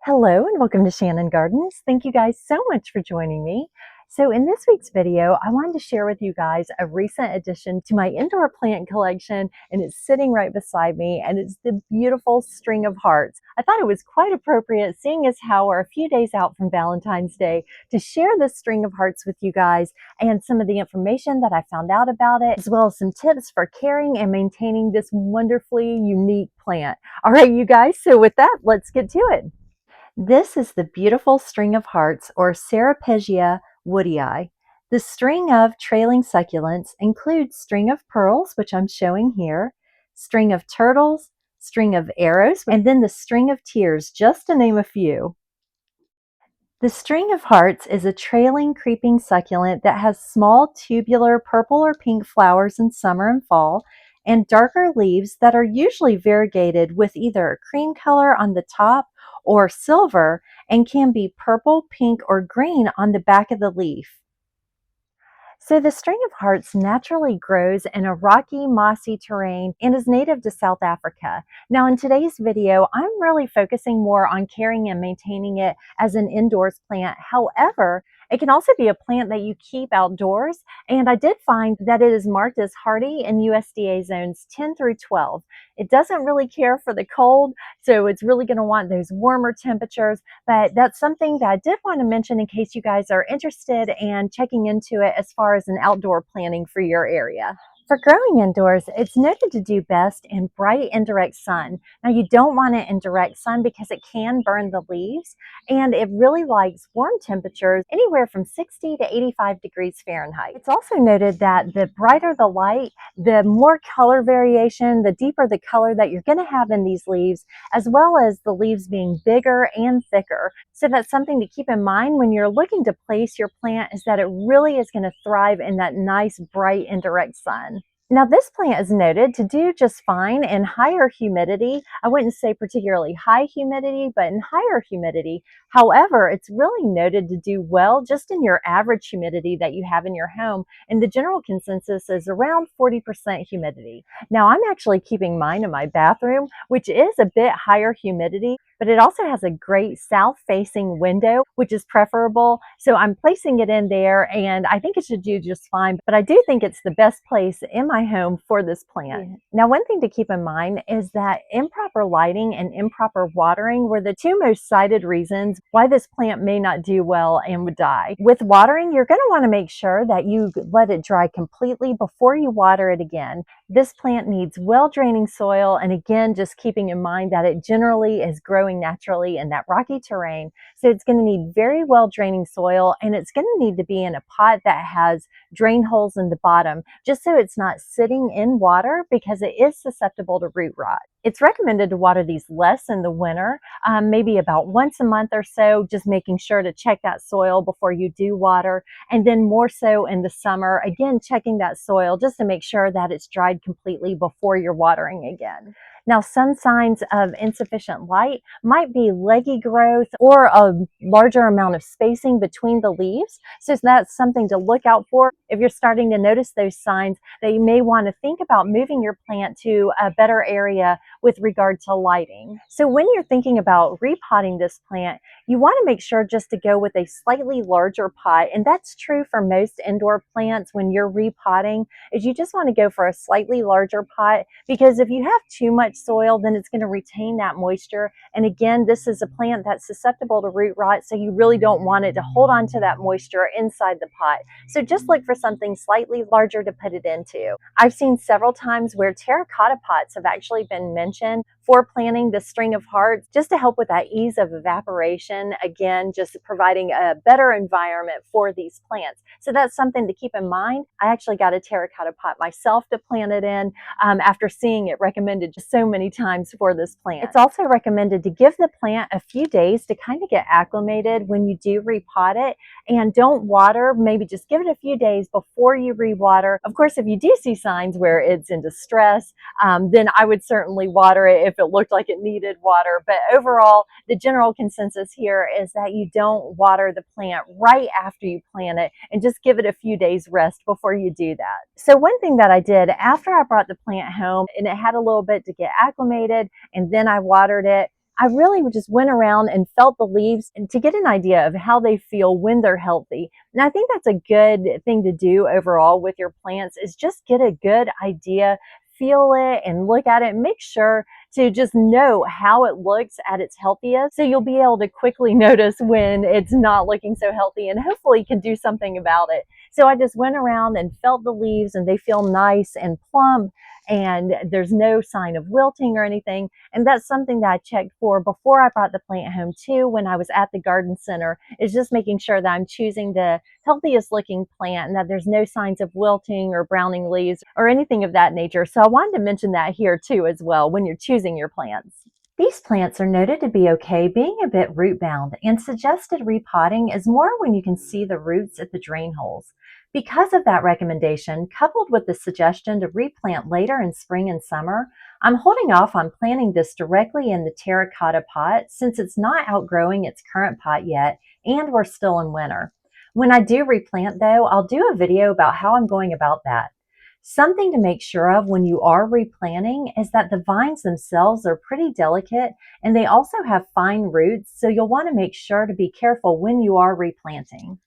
Hello and welcome to Shannon Gardens. Thank you guys so much for joining me. So in this week's video, I wanted to share with you guys a recent addition to my indoor plant collection, and it's sitting right beside me, and it's the beautiful string of hearts. I thought it was quite appropriate, seeing as how we're a few days out from Valentine's Day, to share this string of hearts with you guys and some of the information that I found out about it, as well as some tips for caring and maintaining this wonderfully unique plant. All right, you guys, so with that, let's get to it. This is the beautiful string of hearts, or Ceropegia woodii. The string of trailing succulents includes string of pearls, which I'm showing here, string of turtles, string of arrows, and then the string of tears, just to name a few. The string of hearts is a trailing creeping succulent that has small tubular purple or pink flowers in summer and fall, and darker leaves that are usually variegated with either a cream color on the top or silver, and can be purple, pink, or green on the back of the leaf. So the string of hearts naturally grows in a rocky, mossy terrain and is native to South Africa. Now in today's video, I'm really focusing more on caring and maintaining it as an indoors plant. However, it can also be a plant that you keep outdoors, and I did find that it is marked as hardy in USDA zones 10 through 12. It doesn't really care for the cold, so it's really going to want those warmer temperatures, but that's something that I did want to mention in case you guys are interested in checking into it as far as an outdoor planning for your area. For growing indoors, it's noted to do best in bright indirect sun. Now you don't want it in direct sun because it can burn the leaves, and it really likes warm temperatures anywhere from 60 to 85 degrees Fahrenheit. It's also noted that the brighter the light, the more color variation, the deeper the color that you're going to have in these leaves, as well as the leaves being bigger and thicker. So that's something to keep in mind when you're looking to place your plant, is that it really is going to thrive in that nice bright indirect sun. Now this plant is noted to do just fine in higher humidity. I wouldn't say particularly high humidity, but in higher humidity. However, it's really noted to do well just in your average humidity that you have in your home, and the general consensus is around 40% humidity. Now I'm actually keeping mine in my bathroom, which is a bit higher humidity, but it also has a great south-facing window, which is preferable. So I'm placing it in there, and I think it should do just fine, but I do think it's the best place in my home for this plant. Yeah. Now, one thing to keep in mind is that improper lighting and improper watering were the two most cited reasons why this plant may not do well and would die. With watering, you're going to want to make sure that you let it dry completely before you water it again. This plant needs well-draining soil, and again, just keeping in mind that it generally is growing naturally in that rocky terrain. So it's going to need very well-draining soil, and it's going to need to be in a pot that has drain holes in the bottom, just so it's not sitting in water, because it is susceptible to root rot. It's recommended to water these less in the winter, maybe about once a month or so, just making sure to check that soil before you do water, and then more so in the summer, again, checking that soil just to make sure that it's dried completely before you're watering again. Now, some signs of insufficient light might be leggy growth or a larger amount of spacing between the leaves. So that's something to look out for. If you're starting to notice those signs, that you may want to think about moving your plant to a better area with regard to lighting. So when you're thinking about repotting this plant, you want to make sure just to go with a slightly larger pot. And that's true for most indoor plants when you're repotting, is you just want to go for a slightly larger pot, because if you have too much soil, then it's going to retain that moisture. And again, this is a plant that's susceptible to root rot, so you really don't want it to hold on to that moisture inside the pot. So just look for something slightly larger to put it into. I've seen several times where terracotta pots have actually been mentioned for planting the string of hearts, just to help with that ease of evaporation. Again, just providing a better environment for these plants. So that's something to keep in mind. I actually got a terracotta pot myself to plant it in after seeing it recommended just so many times for this plant. It's also recommended to give the plant a few days to kind of get acclimated when you do repot it, and don't water. Maybe just give it a few days before you rewater. Of course, if you do see signs where it's in distress, then I would certainly water it if it looked like it needed water. But overall, the general consensus here is that you don't water the plant right after you plant it, and just give it a few days rest before you do that. So one thing that I did after I brought the plant home and it had a little bit to get acclimated, and then I watered it, I really just went around and felt the leaves and to get an idea of how they feel when they're healthy. And I think that's a good thing to do overall with your plants, is just get a good idea, feel it and look at it and make sure to just know how it looks at its healthiest. So you'll be able to quickly notice when it's not looking so healthy and hopefully can do something about it. So I just went around and felt the leaves and they feel nice and plump and there's no sign of wilting or anything. And that's something that I checked for before I brought the plant home too when I was at the garden center, is just making sure that I'm choosing the healthiest looking plant and that there's no signs of wilting or browning leaves or anything of that nature. So I wanted to mention that here too as well when you're choosing your plants. These plants are noted to be okay being a bit root bound, and suggested repotting is more when you can see the roots at the drain holes. Because of that recommendation, coupled with the suggestion to replant later in spring and summer, I'm holding off on planting this directly in the terracotta pot since it's not outgrowing its current pot yet and we're still in winter. When I do replant though, I'll do a video about how I'm going about that. Something to make sure of when you are replanting is that the vines themselves are pretty delicate and they also have fine roots, so you'll want to make sure to be careful when you are replanting.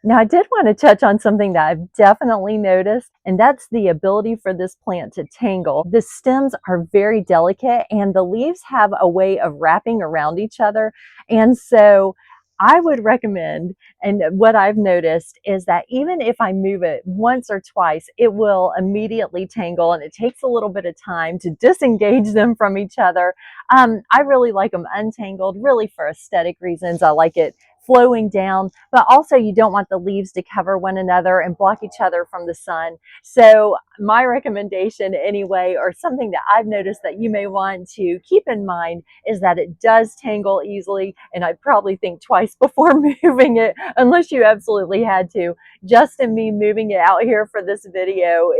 Now, I did want to touch on something that I've definitely noticed, and that's the ability for this plant to tangle. The stems are very delicate and the leaves have a way of wrapping around each other. And so I would recommend, and what I've noticed is that even if I move it once or twice, it will immediately tangle and it takes a little bit of time to disengage them from each other. I really like them untangled, really for aesthetic reasons. I like it flowing down, but also you don't want the leaves to cover one another and block each other from the sun. So my recommendation anyway, or something that I've noticed that you may want to keep in mind, is that it does tangle easily, and I'd probably think twice before moving it unless you absolutely had to. Just in me moving it out here for this video,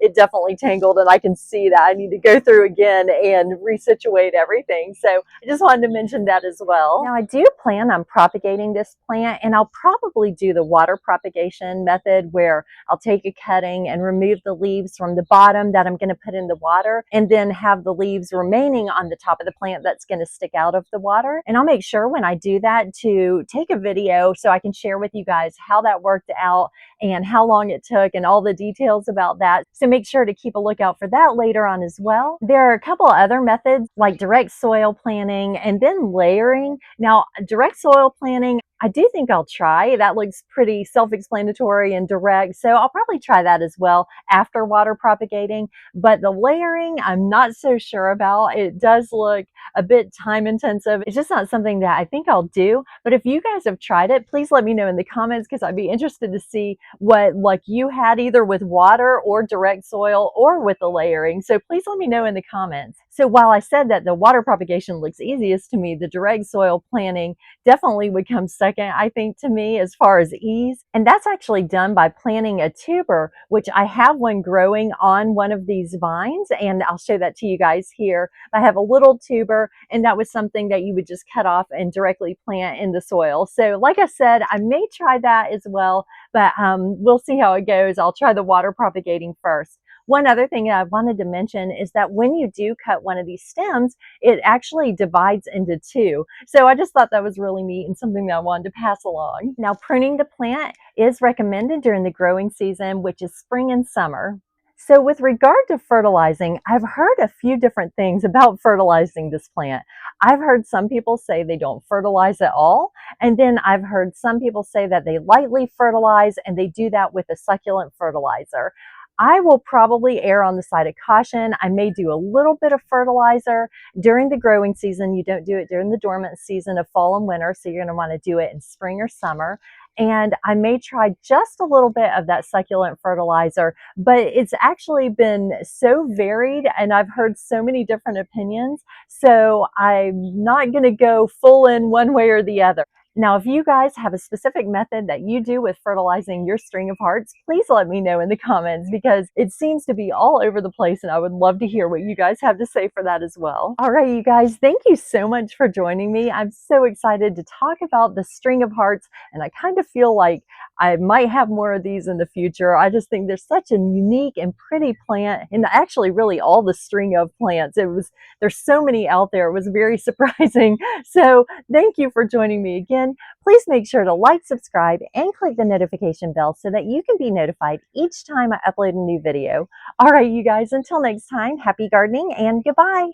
it definitely tangled, and I can see that I need to go through again and resituate everything. So I just wanted to mention that as well. Now I do plan on propagating this plant, and I'll probably do the water propagation method where I'll take a cutting and remove the leaves from the bottom that I'm going to put in the water, and then have the leaves remaining on the top of the plant that's going to stick out of the water. And I'll make sure when I do that to take a video so I can share with you guys how that worked out and how long it took and all the details about that. So make sure to keep a lookout for that later on as well. There are a couple other methods like direct soil planting and then layering. Now, direct soil planting, I do think I'll try. That looks pretty self-explanatory and direct, so I'll probably try that as well after water propagating. But the layering, I'm not so sure about. It does look a bit time intensive. It's just not something that I think I'll do. But if you guys have tried it, please let me know in the comments, because I'd be interested to see what luck you had either with water or direct soil or with the layering. So please let me know in the comments. So while I said that the water propagation looks easiest to me, the direct soil planting definitely would come second, I think, to me as far as ease. And that's actually done by planting a tuber, which I have one growing on one of these vines, and I'll show that to you guys here. I have a little tuber, and that was something that you would just cut off and directly plant in the soil. So like I said, I may try that as well, but we'll see how it goes. I'll try the water propagating first. One other thing I wanted to mention is that when you do cut one of these stems, it actually divides into two. So I just thought that was really neat and something that I wanted to pass along. Now, pruning the plant is recommended during the growing season, which is spring and summer. So with regard to fertilizing, I've heard a few different things about fertilizing this plant. I've heard some people say they don't fertilize at all. And then I've heard some people say that they lightly fertilize, and they do that with a succulent fertilizer. I will probably err on the side of caution. I may do a little bit of fertilizer during the growing season. You don't do it during the dormant season of fall and winter, so you're going to want to do it in spring or summer. And I may try just a little bit of that succulent fertilizer, but it's actually been so varied and I've heard so many different opinions. So I'm not going to go full in one way or the other. Now, if you guys have a specific method that you do with fertilizing your string of hearts, please let me know in the comments because it seems to be all over the place and I would love to hear what you guys have to say for that as well. All right, you guys, thank you so much for joining me. I'm so excited to talk about the string of hearts, and I kind of feel like I might have more of these in the future. I just think they're such a unique and pretty plant, and actually really all the string of plants. There's so many out there. It was very surprising. So thank you for joining me again. Please make sure to like, subscribe, and click the notification bell so that you can be notified each time I upload a new video. All right, you guys, until next time, happy gardening and goodbye.